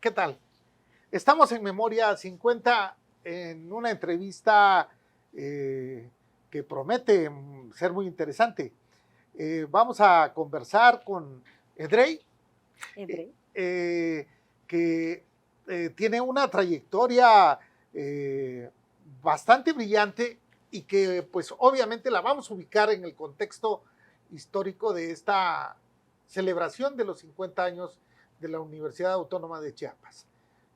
¿qué tal? Estamos en Memoria 50 en una entrevista que promete ser muy interesante. Vamos a conversar con Edrey, que tiene una trayectoria bastante brillante y que pues obviamente la vamos a ubicar en el contexto histórico de esta celebración de los 50 años de la Universidad Autónoma de Chiapas.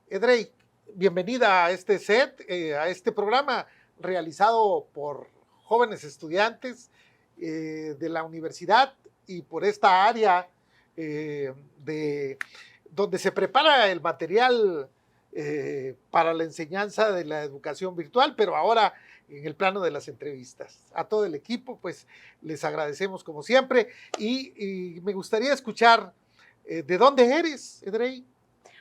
Edrey, bienvenida a este set, a este programa realizado por jóvenes estudiantes de la universidad y por esta área de donde se prepara el material para la enseñanza de la educación virtual, pero ahora en el plano de las entrevistas. A todo el equipo, pues les agradecemos como siempre y me gustaría escuchar ¿de dónde eres, Edrey?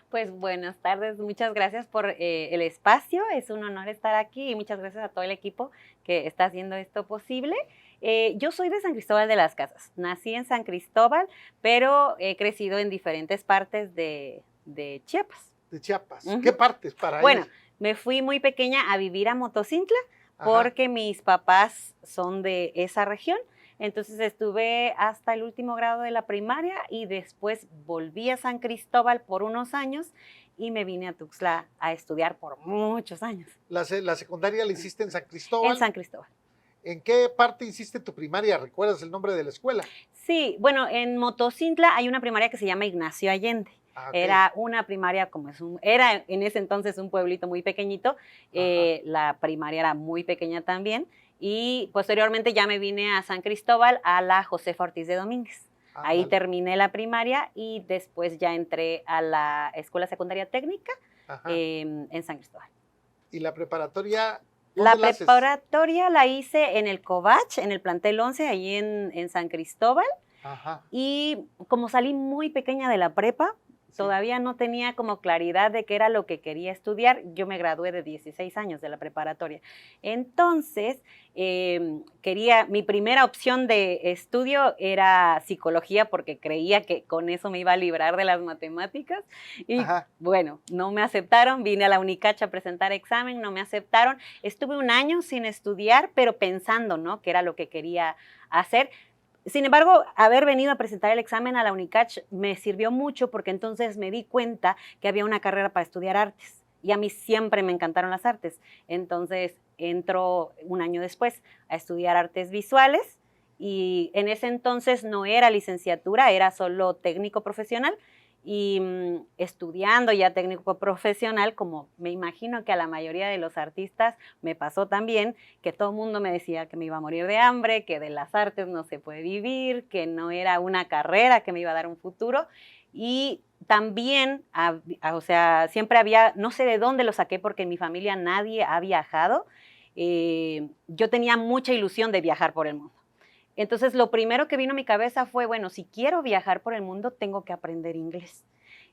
Pues buenas tardes, muchas gracias por el espacio, es un honor estar aquí y muchas gracias a todo el equipo que está haciendo esto posible. Yo soy de San Cristóbal de las Casas, nací en San Cristóbal, pero he crecido en diferentes partes de Chiapas. De Chiapas, ¿qué partes para Bueno, ir? me fui muy pequeña a vivir a Motocintla porque mis papás son de esa región. Entonces estuve hasta el último grado de la primaria y después volví a San Cristóbal por unos años y me vine a Tuxtla a estudiar por muchos años. ¿La secundaria la hiciste en San Cristóbal? En San Cristóbal. ¿En qué parte hiciste tu primaria? ¿Recuerdas el nombre de la escuela? Sí, bueno, en Motocintla hay una primaria que se llama Ignacio Allende. Okay. Era una primaria, era en ese entonces un pueblito muy pequeñito, la primaria era muy pequeña también, y posteriormente ya me vine a San Cristóbal a la Josefa Ortiz de Domínguez. Ahí terminé la primaria y después ya entré a la Escuela Secundaria Técnica en San Cristóbal. ¿Y la preparatoria? La preparatoria la hice en el Covach, en el plantel 11, ahí en San Cristóbal. Y como salí muy pequeña de la prepa, todavía no tenía como claridad de qué era lo que quería estudiar. Yo me gradué de 16 años de la preparatoria. Entonces, mi primera opción de estudio era psicología porque creía que con eso me iba a librar de las matemáticas. Y bueno, no me aceptaron. Vine a la Unicach a presentar examen, no me aceptaron. Estuve un año sin estudiar, pero pensando, ¿no?, qué era lo que quería hacer. Sin embargo, haber venido a presentar el examen a la Unicach me sirvió mucho porque entonces me di cuenta que había una carrera para estudiar artes y a mí siempre me encantaron las artes. Entonces entro un año después a estudiar artes visuales y en ese entonces no era licenciatura, era solo técnico profesional. Y estudiando ya técnico profesional, como me imagino que a la mayoría de los artistas me pasó también, que todo el mundo me decía que me iba a morir de hambre, que de las artes no se puede vivir, que no era una carrera que me iba a dar un futuro. Y también, o sea, siempre había, no sé de dónde lo saqué porque en mi familia nadie ha viajado, yo tenía mucha ilusión de viajar por el mundo. Entonces, lo primero que vino a mi cabeza fue, bueno, si quiero viajar por el mundo, tengo que aprender inglés.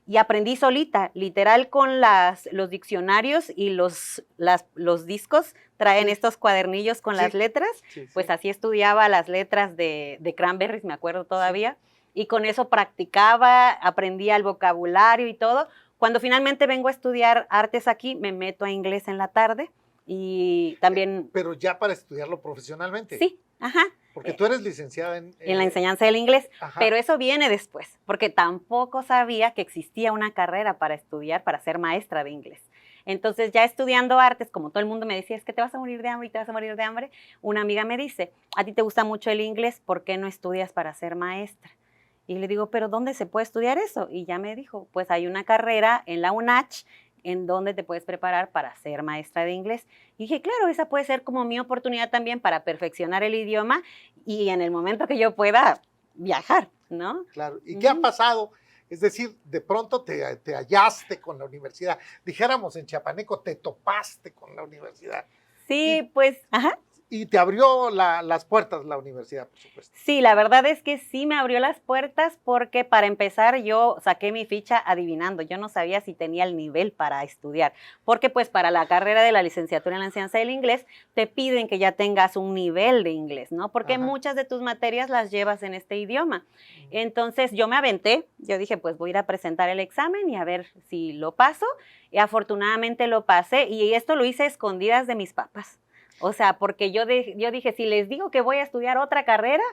Y aprendí solita, literal con los diccionarios y los discos traen estos cuadernillos con las letras. Pues así estudiaba las letras de Cranberries, me acuerdo todavía. Y con eso practicaba, aprendía el vocabulario y todo. Cuando finalmente vengo a estudiar artes aquí, me meto a inglés en la tarde y también... Pero ya para estudiarlo profesionalmente. Sí, Porque tú eres licenciada en la enseñanza del inglés, pero eso viene después, porque tampoco sabía que existía una carrera para estudiar, para ser maestra de inglés. Entonces, ya estudiando artes, como todo el mundo me decía, es que te vas a morir de hambre y te vas a morir de hambre, una amiga me dice, a ti te gusta mucho el inglés, ¿por qué no estudias para ser maestra? Y le digo, ¿pero dónde se puede estudiar eso? Y ya me dijo, pues hay una carrera en la UNACH, en donde te puedes preparar para ser maestra de inglés. Y dije, claro, esa puede ser como mi oportunidad también para perfeccionar el idioma y en el momento que yo pueda viajar, ¿no? Claro. ¿Y qué ha pasado? Es decir, de pronto te hallaste con la universidad. Dijéramos en chiapaneco, te topaste con la universidad. Sí, pues, Y te abrió las puertas la universidad, por supuesto. Sí, la verdad es que sí me abrió las puertas porque para empezar yo saqué mi ficha adivinando. Yo no sabía si tenía el nivel para estudiar, porque pues para la carrera de la licenciatura en la enseñanza del inglés te piden que ya tengas un nivel de inglés, ¿no? Porque Ajá. muchas de tus materias las llevas en este idioma. Entonces yo me aventé, yo dije pues voy a ir a presentar el examen y a ver si lo paso. Y afortunadamente lo pasé y esto lo hice a escondidas de mis papás. O sea, porque yo dije, si les digo que voy a estudiar otra carrera,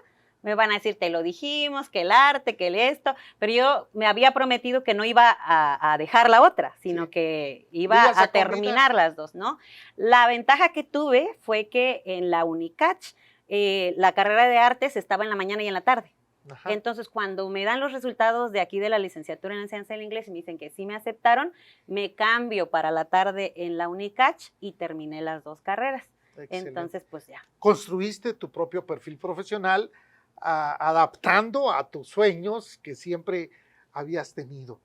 me van a decir, te lo dijimos, que el arte, que el esto, pero yo me había prometido que no iba a dejar la otra, sino Sí. que iba a terminar las dos, ¿no? La ventaja que tuve fue que en la UNICACH la carrera de artes estaba en la mañana y en la tarde. Ajá. Entonces, cuando me dan los resultados de aquí de la licenciatura en enseñanza del inglés y me dicen que sí me aceptaron, me cambio para la tarde en la UNICACH y terminé las dos carreras. Excelente. Entonces, pues ya. Construiste tu propio perfil profesional, adaptando a tus sueños que siempre habías tenido.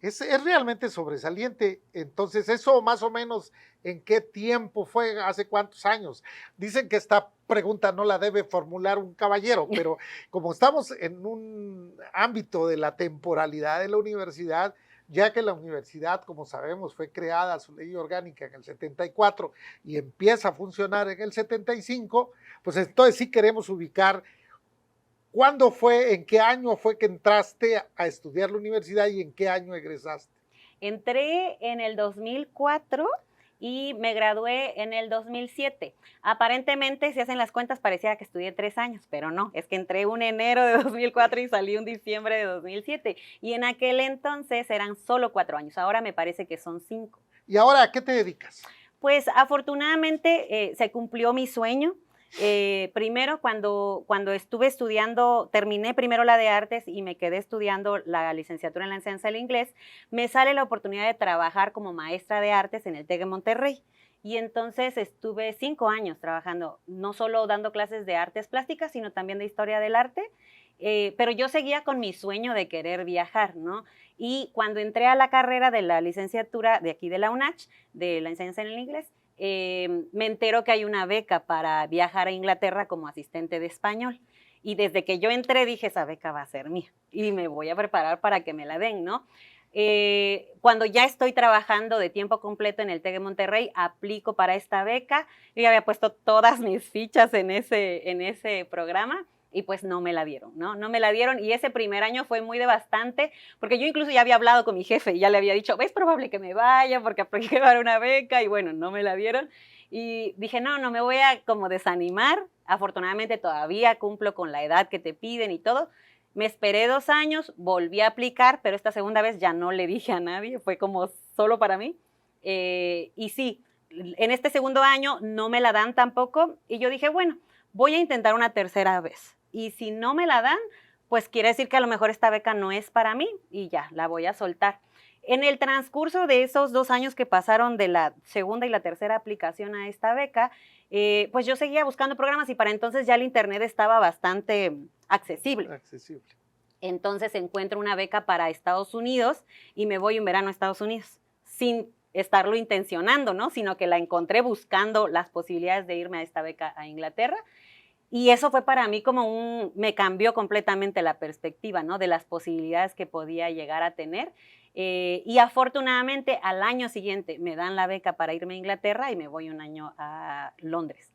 Es realmente sobresaliente. Entonces, eso más o menos, ¿en qué tiempo fue? ¿Hace cuántos años? Dicen que esta pregunta no la debe formular un caballero, pero como estamos en un ámbito de la temporalidad de la universidad, ya que la universidad, como sabemos, fue creada su ley orgánica en el 74 y empieza a funcionar en el 75, pues entonces sí queremos ubicar cuándo fue, en qué año fue que entraste a estudiar la universidad y en qué año egresaste. Entré en el 2004 y me gradué en el 2007. Aparentemente, si hacen las cuentas, parecía que estudié 3 años, pero no, es que entré un enero de 2004 y salí un diciembre de 2007. Y en aquel entonces eran solo 4 años, ahora me parece que son 5. ¿Y ahora a qué te dedicas? Pues afortunadamente se cumplió mi sueño. Primero, cuando estuve estudiando, terminé primero la de artes y me quedé estudiando la licenciatura en la enseñanza del inglés, me sale la oportunidad de trabajar como maestra de artes en el TEC de Monterrey. Y entonces estuve 5 años trabajando, no solo dando clases de artes plásticas, sino también de historia del arte. Pero yo seguía con mi sueño de querer viajar, ¿no? Y cuando entré a la carrera de la licenciatura de aquí de la UNACH, de la enseñanza en el inglés, me entero que hay una beca para viajar a Inglaterra como asistente de español. Y desde que yo entré dije, esa beca va a ser mía y me voy a preparar para que me la den, ¿no? Cuando ya estoy trabajando de tiempo completo en el TEC de Monterrey, aplico para esta beca. Yo ya había puesto todas mis fichas en ese programa y pues no me la dieron, ¿no? No me la dieron y ese primer año fue muy devastante porque yo incluso ya había hablado con mi jefe y ya le había dicho, es probable que me vaya porque apliqué para una beca y bueno, no me la dieron. Y dije, no me voy a como desanimar. Afortunadamente todavía cumplo con la edad que te piden y todo. Me esperé 2 años, volví a aplicar, pero esta segunda vez ya no le dije a nadie, fue como solo para mí. Y sí, en este segundo año no me la dan tampoco y yo dije, bueno, voy a intentar una tercera vez. Y si no me la dan, pues quiere decir que a lo mejor esta beca no es para mí y ya, la voy a soltar. En el transcurso de esos 2 años que pasaron de la segunda y la tercera aplicación a esta beca, pues yo seguía buscando programas y para entonces ya el internet estaba bastante accesible. Entonces encuentro una beca para Estados Unidos y me voy un verano a Estados Unidos, sin estarlo intencionando, ¿no? Sino que la encontré buscando las posibilidades de irme a esta beca a Inglaterra. Y eso fue para mí como me cambió completamente la perspectiva, ¿no? De las posibilidades que podía llegar a tener. Y afortunadamente al año siguiente me dan la beca para irme a Inglaterra y me voy un año a Londres.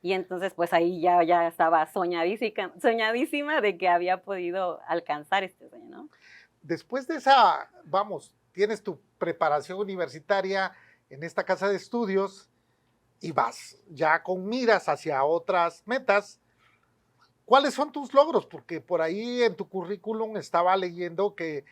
Y entonces pues ahí ya estaba soñadísima de que había podido alcanzar este sueño, ¿no? Después de esa, tienes tu preparación universitaria en esta casa de estudios, y vas ya con miras hacia otras metas. ¿Cuáles son tus logros? Porque por ahí en tu currículum estaba leyendo que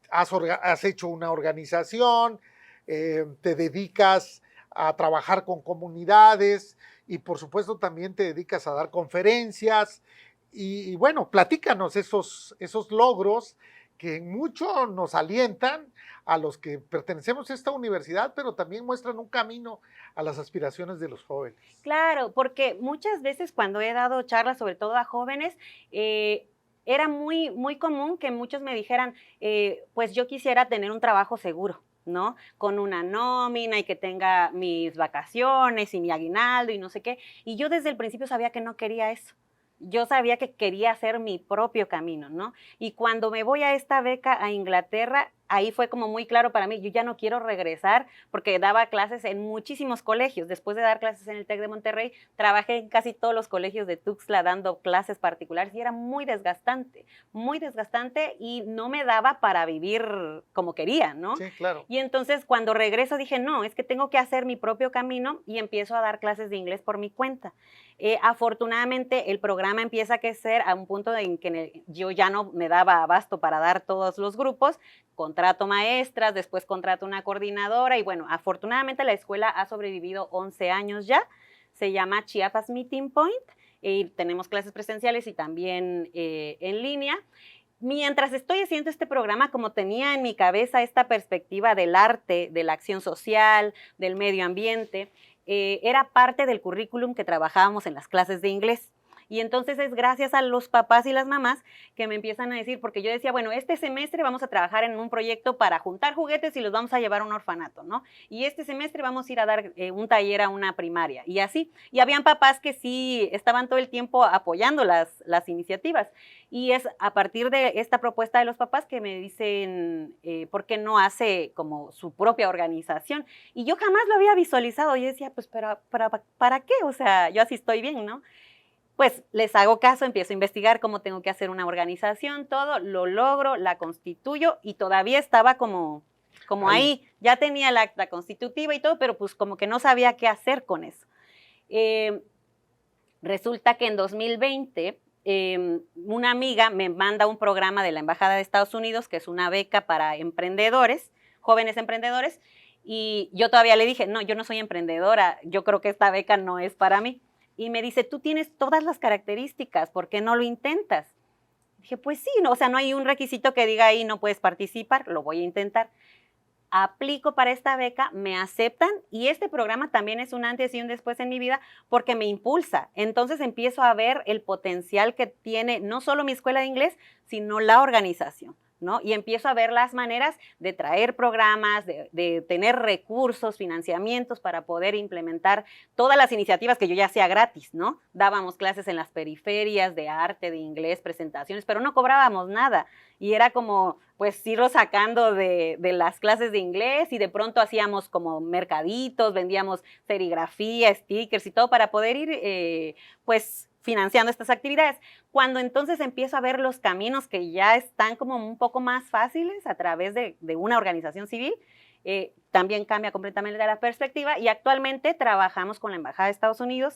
has hecho una organización, te dedicas a trabajar con comunidades y por supuesto también te dedicas a dar conferencias. Y bueno, platícanos esos logros que mucho nos alientan a los que pertenecemos a esta universidad, pero también muestran un camino a las aspiraciones de los jóvenes. Claro, porque muchas veces cuando he dado charlas, sobre todo a jóvenes, era muy común que muchos me dijeran, pues yo quisiera tener un trabajo seguro, ¿no? Con una nómina y que tenga mis vacaciones y mi aguinaldo y no sé qué. Y yo desde el principio sabía que no quería eso. Yo sabía que quería hacer mi propio camino, ¿no? Y cuando me voy a esta beca a Inglaterra, ahí fue como muy claro para mí, yo ya no quiero regresar porque daba clases en muchísimos colegios. Después de dar clases en el TEC de Monterrey, trabajé en casi todos los colegios de Tuxtla dando clases particulares y era muy desgastante y no me daba para vivir como quería, ¿no? Sí, claro. Y entonces cuando regreso dije, no, es que tengo que hacer mi propio camino y empiezo a dar clases de inglés por mi cuenta. Afortunadamente el programa empieza a crecer a un punto en que yo ya no me daba abasto para dar todos los grupos, contrato maestras, después contrato una coordinadora y bueno, afortunadamente la escuela ha sobrevivido 11 años ya, se llama Chiapas Meeting Point y tenemos clases presenciales y también en línea. Mientras estoy haciendo este programa, como tenía en mi cabeza esta perspectiva del arte, de la acción social, del medio ambiente, era parte del currículum que trabajábamos en las clases de inglés. Y entonces es gracias a los papás y las mamás que me empiezan a decir, porque yo decía, bueno, este semestre vamos a trabajar en un proyecto para juntar juguetes y los vamos a llevar a un orfanato, ¿no? Y este semestre vamos a ir a dar un taller a una primaria y así. Y habían papás que sí estaban todo el tiempo apoyando las iniciativas. Y es a partir de esta propuesta de los papás que me dicen, ¿por qué no hace como su propia organización? Y yo jamás lo había visualizado. Yo decía, pues, ¿para qué? O sea, yo así estoy bien, ¿no? Pues les hago caso, empiezo a investigar cómo tengo que hacer una organización, todo, lo logro, la constituyo y todavía estaba como ahí. Ya tenía el acta constitutiva y todo, pero pues como que no sabía qué hacer con eso. Resulta que en 2020 una amiga me manda un programa de la Embajada de Estados Unidos, que es una beca para emprendedores, jóvenes emprendedores, y yo todavía le dije, no, yo no soy emprendedora, yo creo que esta beca no es para mí. Y me dice, tú tienes todas las características, ¿por qué no lo intentas? Dije, pues sí, no, o sea, no hay un requisito que diga ahí no puedes participar, lo voy a intentar. Aplico para esta beca, me aceptan y este programa también es un antes y un después en mi vida porque me impulsa. Entonces empiezo a ver el potencial que tiene no solo mi escuela de inglés, sino la organización, ¿no? Y empiezo a ver las maneras de traer programas, de tener recursos, financiamientos para poder implementar todas las iniciativas que yo ya hacía gratis, ¿no? Dábamos clases en las periferias de arte, de inglés, presentaciones, pero no cobrábamos nada. Y era como, pues, irlo sacando de las clases de inglés y de pronto hacíamos como mercaditos, vendíamos serigrafía, stickers y todo para poder ir, pues, financiando estas actividades. Cuando entonces empiezo a ver los caminos que ya están como un poco más fáciles a través de una organización civil, también cambia completamente la perspectiva y actualmente trabajamos con la Embajada de Estados Unidos,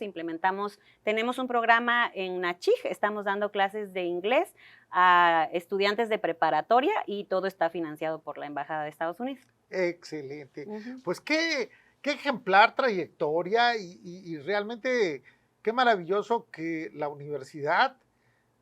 tenemos un programa en Nachig, estamos dando clases de inglés a estudiantes de preparatoria y todo está financiado por la Embajada de Estados Unidos. Excelente. Pues qué ejemplar trayectoria y realmente qué maravilloso que la universidad,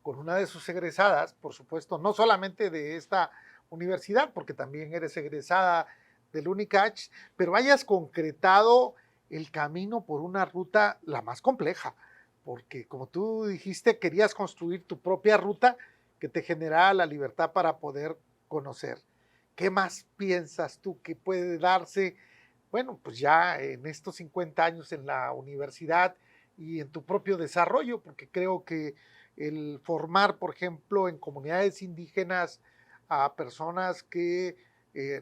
con una de sus egresadas, por supuesto, no solamente de esta universidad, porque también eres egresada del UNICACH, pero hayas concretado el camino por una ruta la más compleja, porque como tú dijiste, querías construir tu propia ruta que te generara la libertad para poder conocer. ¿Qué más piensas tú que puede darse, bueno, pues ya en estos 50 años en la universidad y en tu propio desarrollo? Porque creo que el formar, por ejemplo, en comunidades indígenas a personas que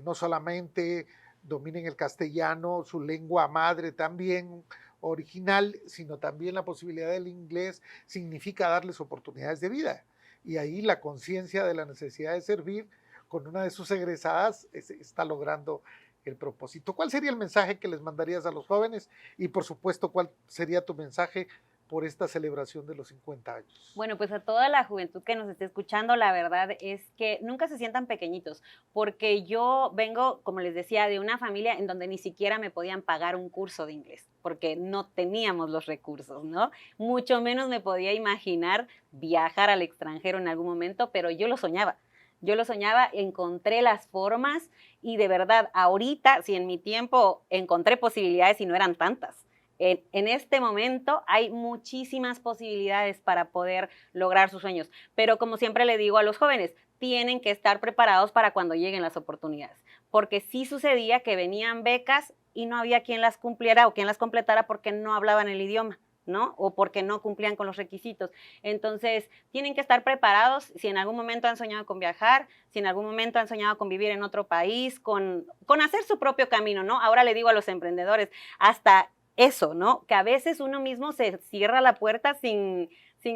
no solamente dominen el castellano, su lengua madre también original, sino también la posibilidad del inglés, significa darles oportunidades de vida. Y ahí la conciencia de la necesidad de servir con una de sus egresadas está logrando el propósito. ¿Cuál sería el mensaje que les mandarías a los jóvenes? Y por supuesto, ¿cuál sería tu mensaje por esta celebración de los 50 años? Bueno, pues a toda la juventud que nos esté escuchando, la verdad es que nunca se sientan pequeñitos, porque yo vengo, como les decía, de una familia en donde ni siquiera me podían pagar un curso de inglés, porque no teníamos los recursos, ¿no? Mucho menos me podía imaginar viajar al extranjero en algún momento, pero yo lo soñaba. Yo lo soñaba, encontré las formas y de verdad, ahorita, si en mi tiempo encontré posibilidades y no eran tantas, en este momento hay muchísimas posibilidades para poder lograr sus sueños, pero como siempre le digo a los jóvenes, tienen que estar preparados para cuando lleguen las oportunidades, porque sí sucedía que venían becas y no había quien las cumpliera o quien las completara porque no hablaban el idioma, ¿no? O porque no cumplían con los requisitos. Entonces, tienen que estar preparados si en algún momento han soñado con viajar, si en algún momento han soñado con vivir en otro país, con hacer su propio camino, ¿no? Ahora le digo a los emprendedores, hasta eso, ¿no? Que a veces uno mismo se cierra la puerta sin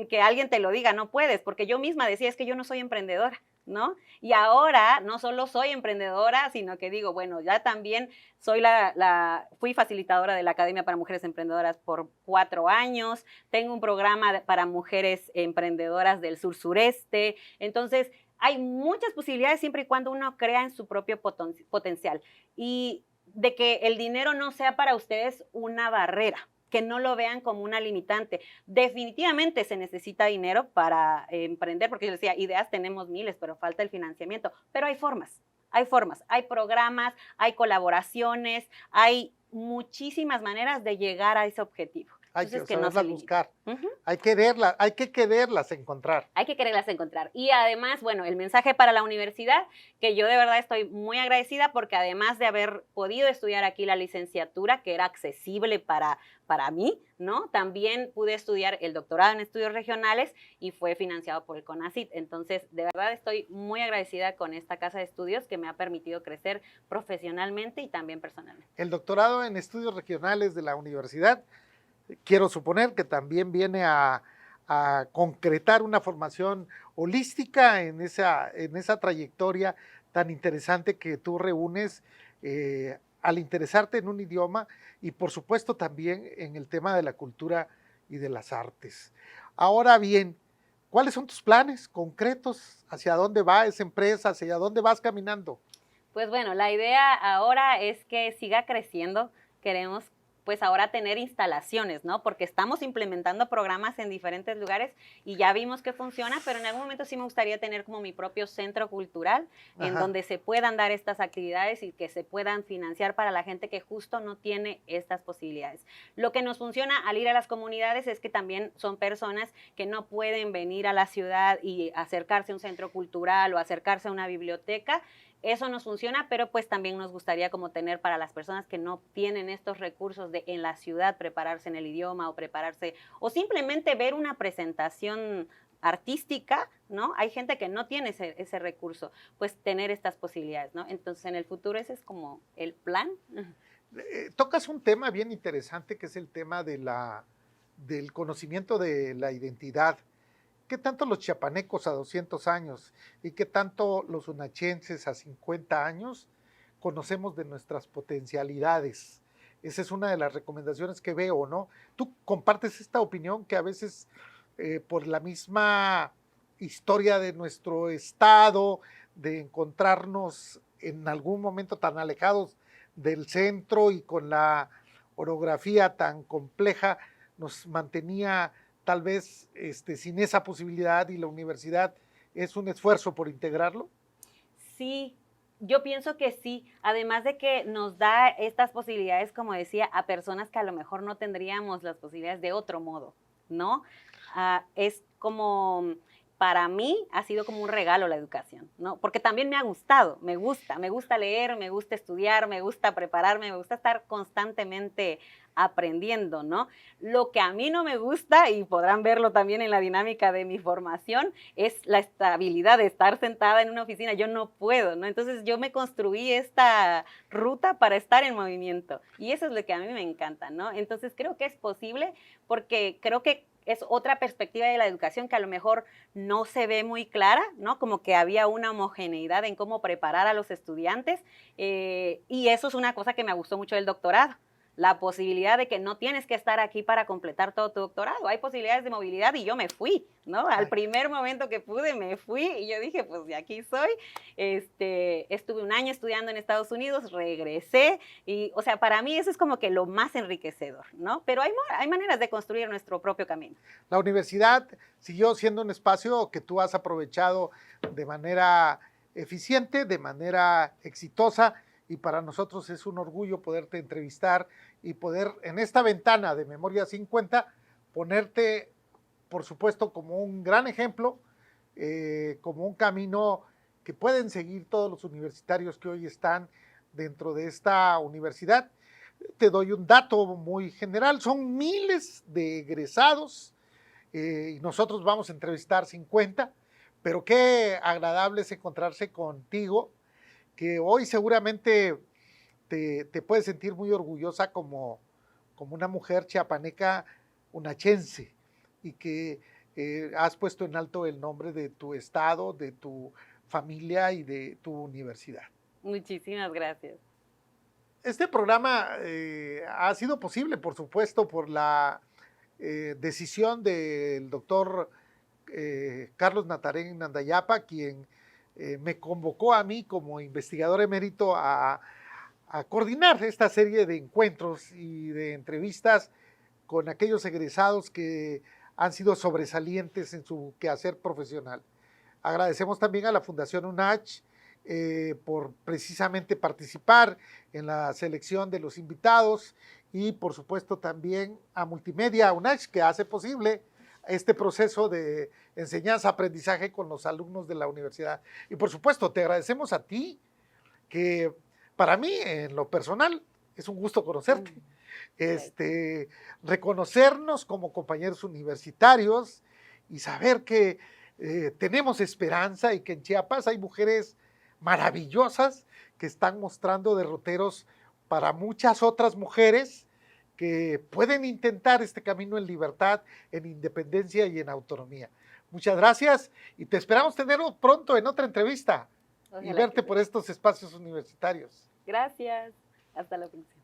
que alguien te lo diga, no puedes, porque yo misma decía, es que yo no soy emprendedora, ¿no? Y ahora no solo soy emprendedora, sino que digo, bueno, ya también fui facilitadora de la Academia para Mujeres Emprendedoras por 4 años, tengo un programa para mujeres emprendedoras del sur-sureste, entonces hay muchas posibilidades siempre y cuando uno crea en su propio potencial y de que el dinero no sea para ustedes una barrera, que no lo vean como una limitante. Definitivamente se necesita dinero para emprender, porque yo decía, ideas tenemos miles, pero falta el financiamiento. Pero hay formas, hay programas, hay colaboraciones, hay muchísimas maneras de llegar a ese objetivo. Hay Entonces, que saberlas buscar, uh-huh. hay que quererlas encontrar. Hay que quererlas encontrar. Y además, bueno, el mensaje para la universidad, que yo de verdad estoy muy agradecida porque además de haber podido estudiar aquí la licenciatura, que era accesible para mí, ¿no? También pude estudiar el doctorado en estudios regionales y fue financiado por el CONACYT. Entonces, de verdad estoy muy agradecida con esta casa de estudios que me ha permitido crecer profesionalmente y también personalmente. El doctorado en estudios regionales de la universidad, quiero suponer que también viene a concretar una formación holística en esa trayectoria tan interesante que tú reúnes al interesarte en un idioma y por supuesto también en el tema de la cultura y de las artes. Ahora bien, ¿cuáles son tus planes concretos? ¿Hacia dónde va esa empresa? ¿Hacia dónde vas caminando? Pues bueno, la idea ahora es que siga creciendo. Queremos pues ahora tener instalaciones, ¿no? Porque estamos implementando programas en diferentes lugares y ya vimos que funciona, pero en algún momento sí me gustaría tener como mi propio centro cultural en donde se puedan dar estas actividades y que se puedan financiar para la gente que justo no tiene estas posibilidades. Lo que nos funciona al ir a las comunidades es que también son personas que no pueden venir a la ciudad y acercarse a un centro cultural o acercarse a una biblioteca. Eso nos funciona, pero pues también nos gustaría como tener para las personas que no tienen estos recursos de en la ciudad prepararse en el idioma o prepararse o simplemente ver una presentación artística, ¿no? Hay gente que no tiene ese recurso, pues tener estas posibilidades, ¿no? Entonces en el futuro ese es como el plan. Tocas un tema bien interesante que es el tema del conocimiento de la identidad. ¿Qué tanto los chiapanecos a 200 años y qué tanto los unachenses a 50 años conocemos de nuestras potencialidades? Esa es una de las recomendaciones que veo, ¿no? ¿Tú compartes esta opinión que a veces por la misma historia de nuestro estado, de encontrarnos en algún momento tan alejados del centro y con la orografía tan compleja, nos mantenía tal vez sin esa posibilidad y la universidad es un esfuerzo por integrarlo? Sí, yo pienso que sí, además de que nos da estas posibilidades, como decía, a personas que a lo mejor no tendríamos las posibilidades de otro modo, ¿no? Es como, para mí ha sido como un regalo la educación, ¿no? Porque también me ha gustado, me gusta leer, me gusta estudiar, me gusta prepararme, me gusta estar constantemente aprendiendo, ¿no? Lo que a mí no me gusta, y podrán verlo también en la dinámica de mi formación, es la estabilidad de estar sentada en una oficina. Yo no puedo, ¿no? Entonces yo me construí esta ruta para estar en movimiento y eso es lo que a mí me encanta, ¿no? Entonces creo que es posible porque creo que es otra perspectiva de la educación que a lo mejor no se ve muy clara, ¿no? Como que había una homogeneidad en cómo preparar a los estudiantes y eso es una cosa que me gustó mucho del doctorado. La posibilidad de que no tienes que estar aquí para completar todo tu doctorado. Hay posibilidades de movilidad y yo me fui, ¿no? Al primer momento que pude me fui y yo dije, pues de aquí soy. Estuve 1 año estudiando en Estados Unidos, regresé y, o sea, para mí eso es como que lo más enriquecedor, ¿no? Pero hay maneras de construir nuestro propio camino. La universidad siguió siendo un espacio que tú has aprovechado de manera eficiente, de manera exitosa, y para nosotros es un orgullo poderte entrevistar y poder en esta ventana de Memoria 50 ponerte, por supuesto, como un gran ejemplo, como un camino que pueden seguir todos los universitarios que hoy están dentro de esta universidad. Te doy un dato muy general, son miles de egresados y nosotros vamos a entrevistar 50, pero qué agradable es encontrarse contigo, que hoy seguramente te puedes sentir muy orgullosa como una mujer chiapaneca unachense y que has puesto en alto el nombre de tu estado, de tu familia y de tu universidad. Muchísimas gracias. Este programa ha sido posible, por supuesto, por la decisión del doctor Carlos Natarén Nandayapa, quien me convocó a mí como investigador emérito a coordinar esta serie de encuentros y de entrevistas con aquellos egresados que han sido sobresalientes en su quehacer profesional. Agradecemos también a la Fundación UNACH por precisamente participar en la selección de los invitados y por supuesto también a Multimedia UNACH, que hace posible este proceso de enseñanza-aprendizaje con los alumnos de la universidad. Y por supuesto te agradecemos a ti, que para mí en lo personal es un gusto conocerte. Reconocernos como compañeros universitarios y saber que tenemos esperanza y que en Chiapas hay mujeres maravillosas que están mostrando derroteros para muchas otras mujeres que pueden intentar este camino en libertad, en independencia y en autonomía. Muchas gracias y te esperamos tener pronto en otra entrevista y verte por estos espacios universitarios. Gracias. Hasta la próxima.